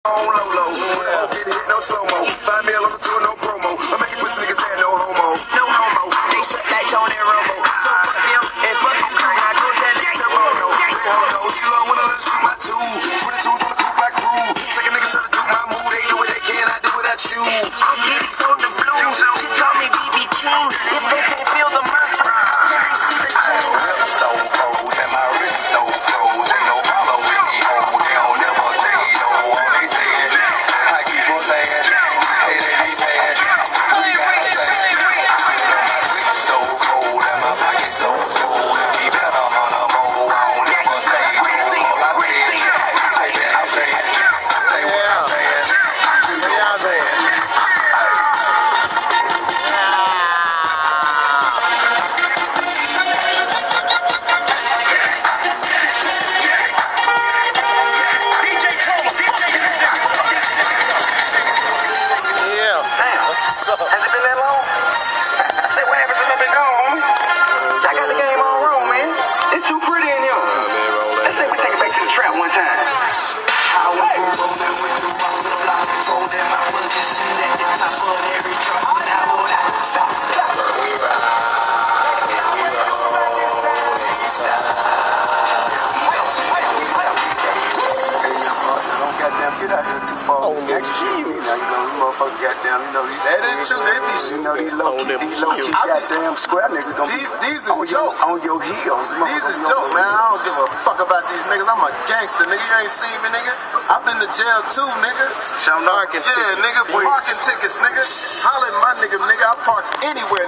on Lolo. Get hit, no slow-mo. 5 mil on the tour, no promo. I make it pussy niggas had no homo. No homo. They shut back on that Romo. So fuck him and fuck you. I go tell it to Rono. Big ho no. She love when I let her shoot my two. 22s on the coupe back crew. Second niggas try to do my move. They do what they can. I do what I choose. I'm getting on the blues. She call me BB King. If they can't feel the monster, how can they see the king? So froze and my wrist so froze. Ain't no problem with me. Oh, they don't never say no. All they say is I keep on saying, hey, they be saying, we gotta say. My wrist so cold and my pocket so cold. We better on a move. I don't never say no. All I say is, say that I'm saying, say what I'm saying. You know what I'm saying. Has it been that long? Say, what happened since I've been gone, homie? I got the game on roll, man. It's too pretty in here. Let's say we take it back to the trap one time. I went from rolling with the rocks of life, controlling my position at the top of every chart. Now would I stop? Get out here too far. Oh, no, you know, motherfuckers goddamn, you know, that is true. They be, you know, these low-key goddamn square niggas don't be these is jokes. On your heels. These is jokes, man. I don't give a fuck about these niggas. I'm a gangster, nigga. You ain't seen me, nigga. I've been to jail too, nigga. Parking tickets. Nigga. Parking tickets, nigga. Holla at my nigga. I parks anywhere,